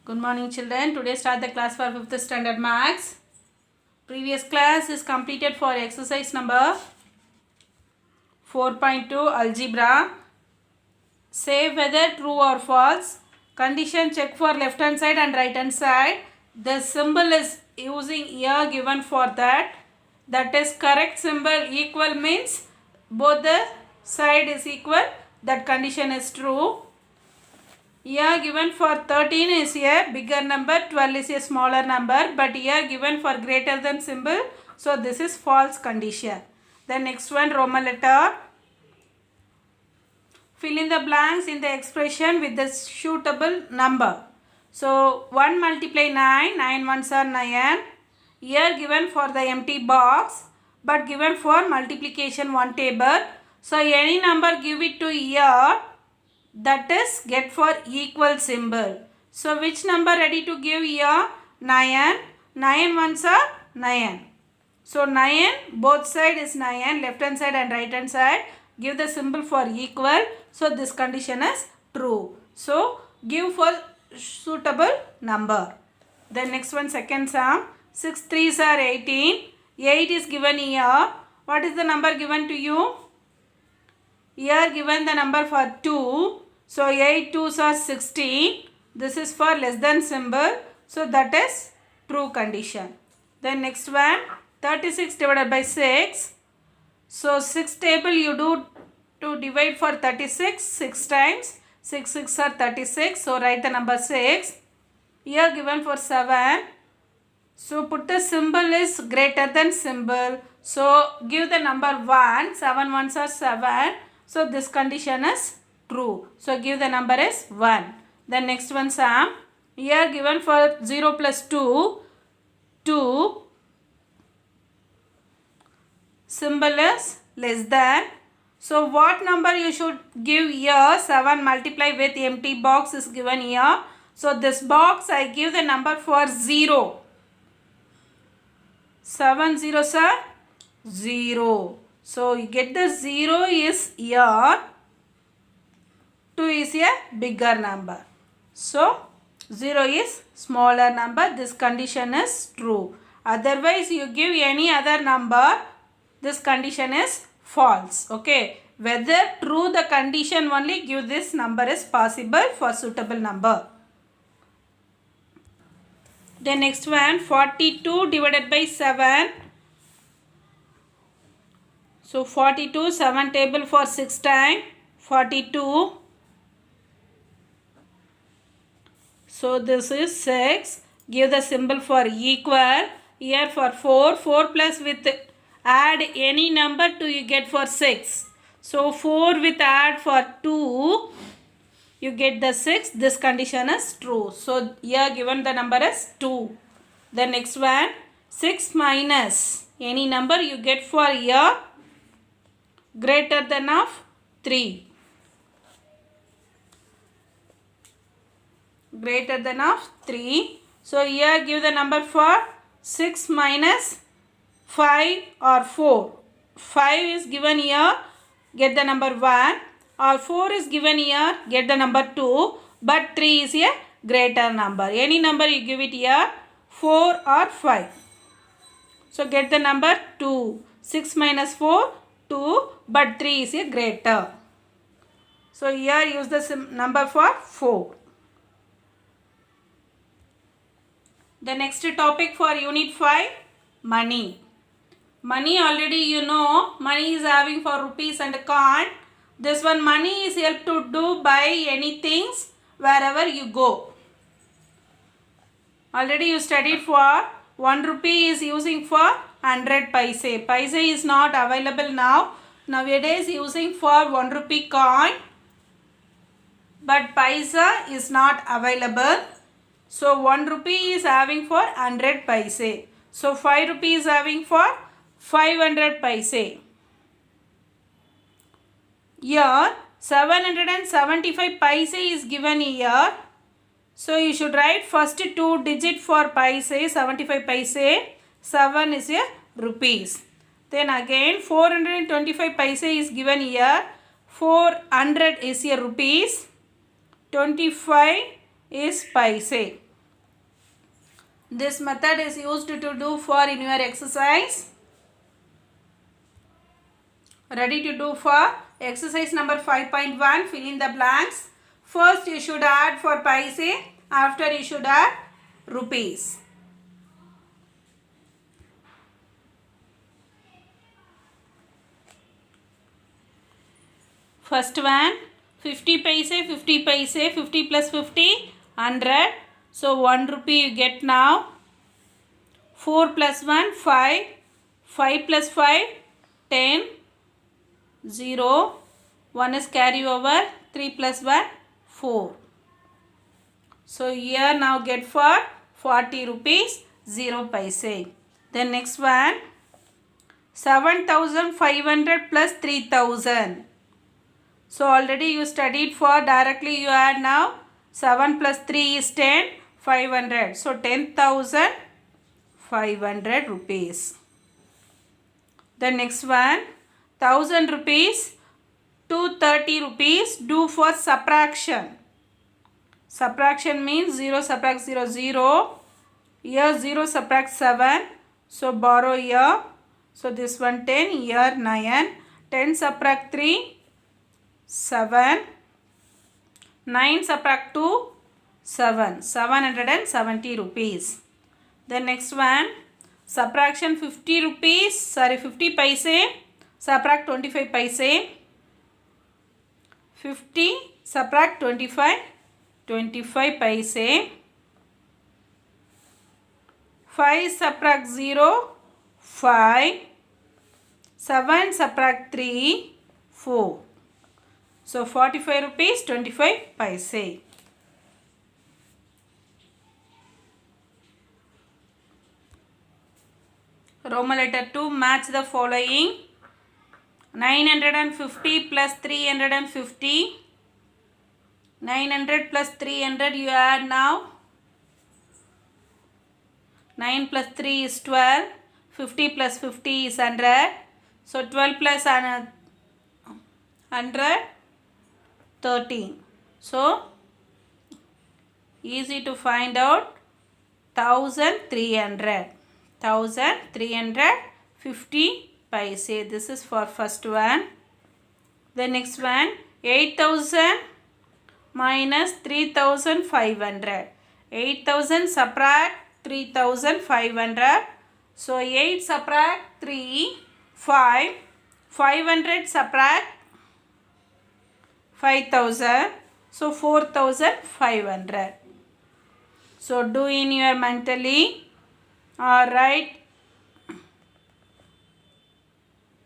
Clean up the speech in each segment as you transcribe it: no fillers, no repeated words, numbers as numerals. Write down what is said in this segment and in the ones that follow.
Good morning children. Today start the class for 5th standard maths. Previous class is completed for exercise number 4.2 algebra. Say whether true or false. Condition check for left hand side and right hand side. The symbol is using here given for that. That is correct symbol equal means both the side is equal. That condition is true. Here given for 13 is a bigger number, 12 is a smaller number, but here given for greater than symbol, so this is false condition. The next one, Roman letter. Fill in the blanks in the expression with the suitable number. So 1 multiply 9, 9 ones are 9. Here given for the empty box, but given for multiplication 1 table. So any number give it to here. That is get for equal symbol. So which number ready to give here? 9. 9 ones are 9. So 9 both side is 9, left hand side and right hand side. Give the symbol for equal. So this condition is true. So give for suitable number. Then next one, second sum. 6 3s are 18. 8 is given here. What is the number given to you? Here given the number for 2. So 8 2s are 16. This is for less than symbol. So that is true condition. Then next one, 36 divided by 6. So 6 table you do to divide for 36 6 times. 6 6 are 36. So write the number 6. Here given for 7. So put the symbol is greater than symbol. So give the number 1. 7 ones are 7. So this condition is true. So give the number is 1. Then next one sum. Here given for 0 plus 2. 2. Symbol is less than. So what number you should give here? 7 multiply with empty box is given here. So this box I give the number for 0. 7 zeros are 0. So you get the 0 is here. 2 is a bigger number. So 0 is smaller number. This condition is true. Otherwise you give any other number, this condition is false. Okay. Whether true the condition only give this number is possible for suitable number. The next one, 42 divided by 7. So 42, 7 table for 6 times. 42. So this is 6. Give the symbol for equal. Here for 4. 4 plus with add any number to you get for 6. So 4 with add for 2. You get the 6. This condition is true. So here given the number is 2. The next one, 6 minus any number you get for here greater than of 3. Greater than of 3. So here give the number for 6 minus 5 or 4. 5 is given here, get the number 1. Or 4 is given here, get the number 2. But 3 is a greater number. Any number you give it here, 4 or 5. So get the number 2. 6 minus 4, 2. But 3 is a greater. So here use the number for 4. The next topic for unit 5, money. Money already you know, money is having for rupees and coin. This one money is help to do buy anything wherever you go. Already you studied for 1 rupee is using for 100 paise. Paise is not available now. Nowadays using for 1 rupee coin. But paisa is not available. So 1 rupee is having for 100 paise. So 5 rupees is having for 500 paise. Here 775 paise is given here. So you should write first 2 digit for paise, 75 paise. 7 is a rupees. Then again 425 paise is given here. 400 is a rupees. 25 is paise. This method is used to do for in your exercise. Ready to do for exercise number 5.1. Fill in the blanks. First you should add for paise. After you should add rupees. First one, 50 paise, 50 paise, 50 plus 50, 100. So 1 rupee you get now. 4 plus 1, 5. 5 plus 5, 10. 0. 1 is carry over. 3 plus 1, 4. So here now get for 40 rupees, 0 paise. Then next one, 7,500 plus 3,000. So already you studied for directly you add now. 7 plus 3 is 10, 500. So 10,500 rupees. The next one, 1,000 rupees, 230 rupees. Do for subtraction. Subtraction means 0 subtract 0, 0. Here 0 subtract 7. So borrow here. So this one 10, here 9. 10 subtract 3. 7. 9 subtract 2, 7. 770 rupees. The next one, subtraction 50 rupees, 50 paise, subtract 25 paise. 50 subtract 25, 25 paise. 5 subtract 0, 5. 7 subtract 3, 4. So 45 rupees, 25 paise. Roman letter 2, match the following. 950 plus 350. 900 plus 300 you add now. 9 plus 3 is 12. 50 plus 50 is 100. So 12 plus 100. 13. So easy to find out. 1,300. 1,350 paise. This is for first one. The next one, 8,000 minus 3,500. 8,000 subtract 3,500. So 8 subtract 3, 5. 500 subtract 5,000. So 4,500. So do in your mentally or write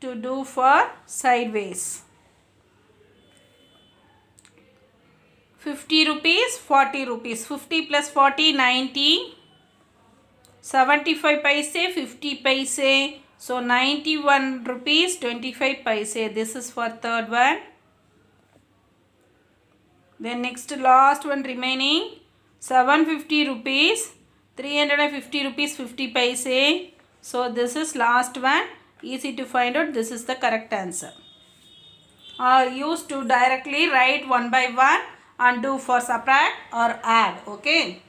to do for sideways. 50 rupees, 40 rupees. 50 plus 40, 90. 75 paise, 50 paise. So 91 rupees, 25 paise. This is for third one. Then next last one remaining, 750 rupees, 350 rupees, 50 paise. So this is last one. Easy to find out. This is the correct answer. Use to directly write one by one and do for subtract or add. Okay.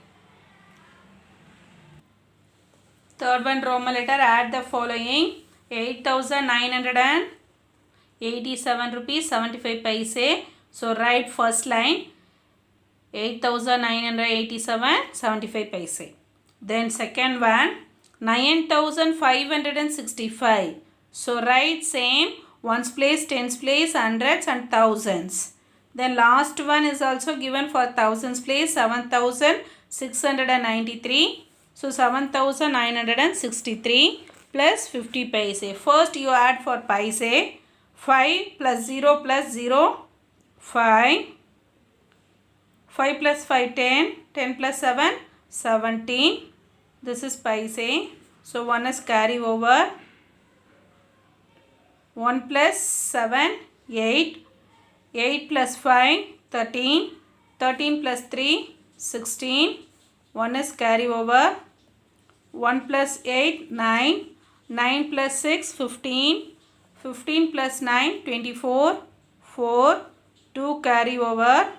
Third one Roman letter, add the following. 8,987 rupees 75 paise. So write first line 8,987 75 paise. Then second one 9,565. So write same ones place, tens place, hundreds and thousands. Then last one is also given for thousands place, 7,693. So 7,963 plus 50 paise. First you add for paise. 5 plus 0 plus 0, 5. 5 plus 5, 10. 10 plus 7, 17. This is paise. So 1 is carry over. 1 plus 7, 8. 8 plus 5, 13. 13 plus 3, 16. 1 is carry over. 1 plus 8, 9. 9 plus 6, 15. 15 plus 9, 24. 4. 2 carry over.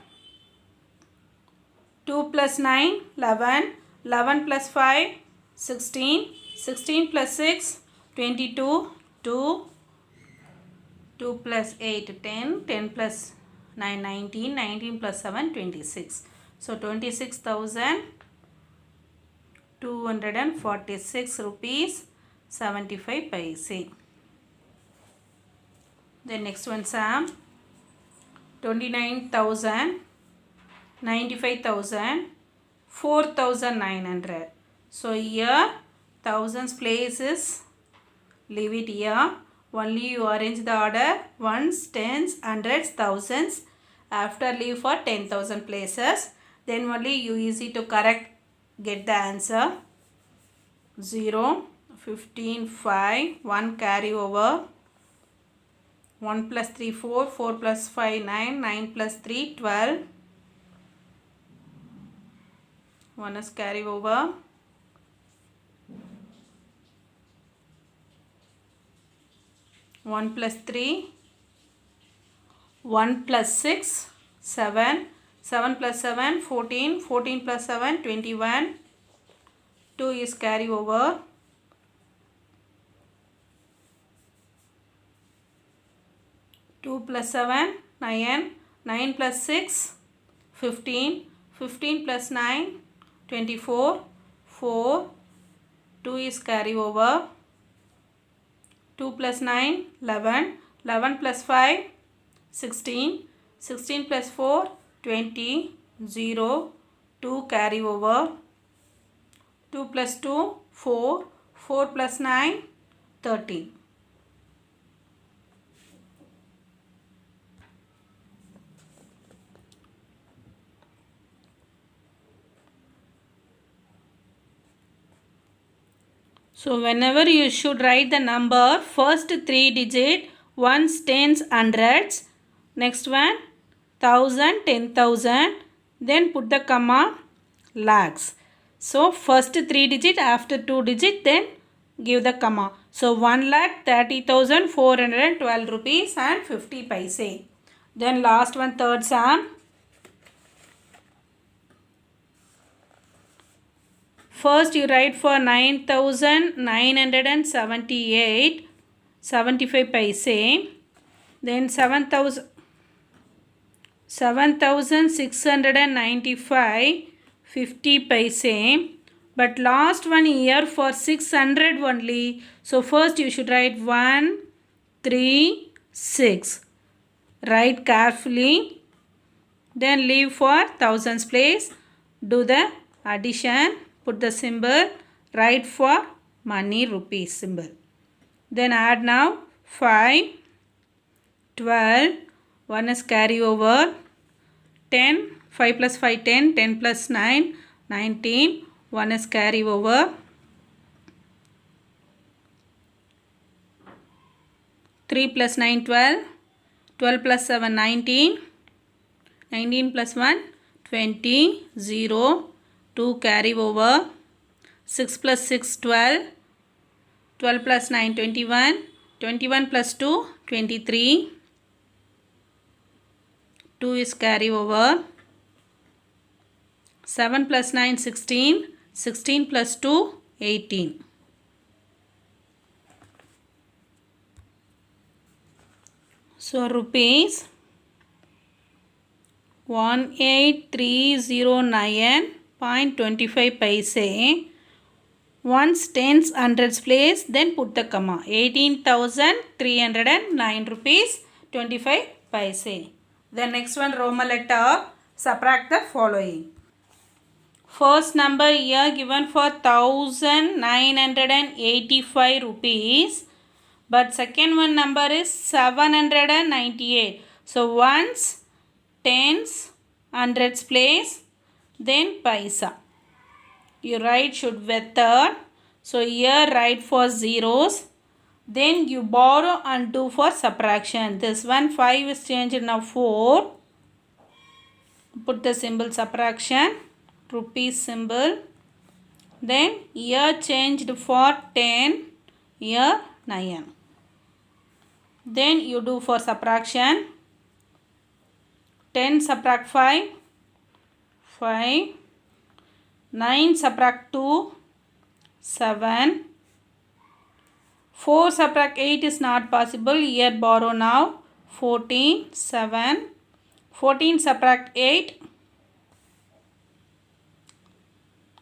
2 plus 9, 11. 11 plus 5, 16, 16 plus 6, 22, 2, 2 plus 8, 10, 10 plus 9, 19, 19 plus 7, 26. So 26,246 rupees 75 paise. The next one, Sam. 29,000, 95,000, 4,900. So here thousands place is, leave it here. Only you arrange the order ones, tens, hundreds, thousands. After leave for 10,000 places. Then only you easy to correct get the answer. 0, 15, 5, 1 carry over. 1 plus 3, 4, 4 plus 5, 9, 9 plus 3, 12. 1 is carry over. 1 plus 3, 1 plus 6, 7, 7 plus 7, 14, 14 plus 7, 21. 2 is carry over. 2 plus 7, 9, 9 plus 6, 15, 15 plus 9, 24, 4, 2 is carry over. 2 plus 9, 11, 11 plus 5, 16, 16 plus 4, 20, 0, 2 carry over. 2 plus 2, 4, 4 plus 9, 13. So whenever you should write the number, first 3 digit, ones, tens, hundreds, next one 1000, 10,000, then put the comma, lakhs. So first 3 digit, after 2 digit, then give the comma. So 1,30,412 rupees and 50 paise. Then last one, third sum. First you write for 9,978, 75 paise. Then 7,695, 50 paise. But last one here for 600 only. So first you should write 1, 3, 6. Write carefully. Then leave for thousands place. Do the addition. Put the symbol. Write for money rupees symbol. Then add now 5, 12, 1 is carry over. 10, 5 plus 5, 10, 10 plus 9, 19, 1 is carry over. 3 plus 9, 12, 12 plus 7, 19, 19 plus 1, 20, 0, 2 carry over. 6 plus 6, 12, 12 plus 9, 21, 21 plus 2, 23, 2 is carry over. 7 plus 9, 16, 16 plus 2, 18. So rupees 18,309.25 paise. Ones, tens, hundreds place, then put the comma. 18,309 rupees 25 paise. The next one, Roman letter. Subtract the following. First number here given for 1,985 rupees. But second one number is 798. So ones, tens, hundreds place, then paisa. You write should method. So here write for zeros. Then you borrow and do for subtraction. This one 5 is changed now 4. Put the symbol subtraction. Rupees symbol. Then here changed for 10. Here 9. Then you do for subtraction. 10 subtract 5. 5. 9 subtract 2. 7. 4 subtract 8 is not possible. Here borrow now. 14. 7. 14 subtract 8.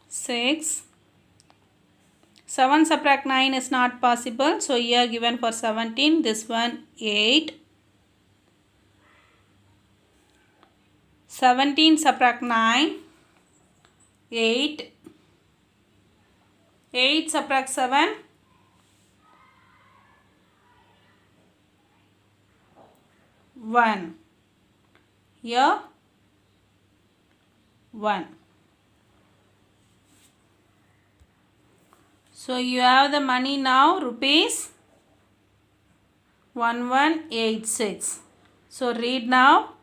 6. 7 subtract 9 is not possible. So here given for 17. This one 8. 17 subtract 9. 8. 8 subtract 7. 1. Here 1. So you have the money now, rupees 1186. So read now,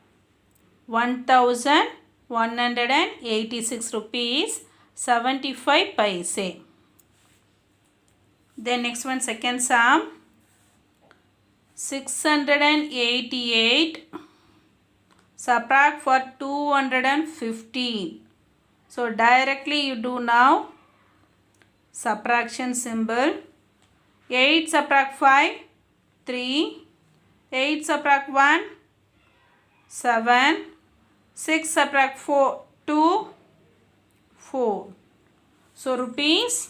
1186 rupees 75 paise. Then next one, second sum. 688 subtract for 215. So directly you do now. Subtraction symbol. 8 subtract 5, 3. 8 subtract 1, 7. 6 subtract 4, 2, 4. So rupees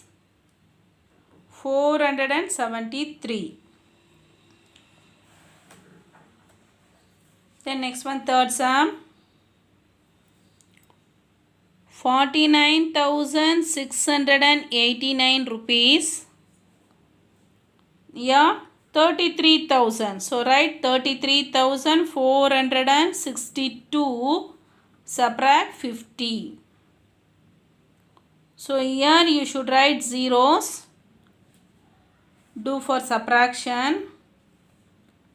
473. Then next one, third sum. 49,689 rupees. Yeah, 33,000. So write 33,462 subtract 50. So here you should write zeros. Do for subtraction.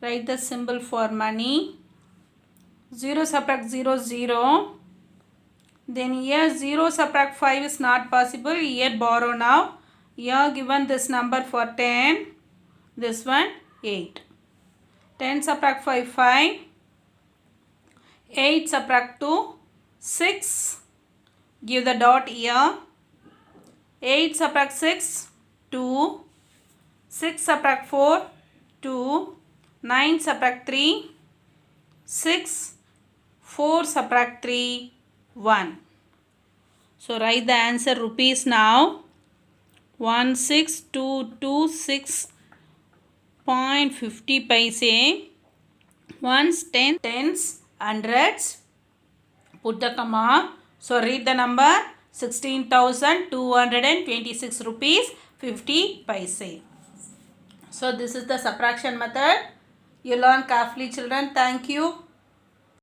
Write the symbol for money. 0 subtract 0, 0. Then here 0 subtract 5 is not possible. Here borrow now. Here given this number for 10. This one 8. 10 subtract 5, 5. 8 subtract 2, 6. Give the dot here. 8 subtract 6, 2. 6 subtract 4, 2. 9 subtract 3, 6. 4 subtract 3, 1. So write the answer rupees now. 16,226.50 paise. Ones, tens, hundreds. Put the comma. So read the number. 16,226 rupees 50 paise. So this is the subtraction method. You learn carefully, children. Thank you.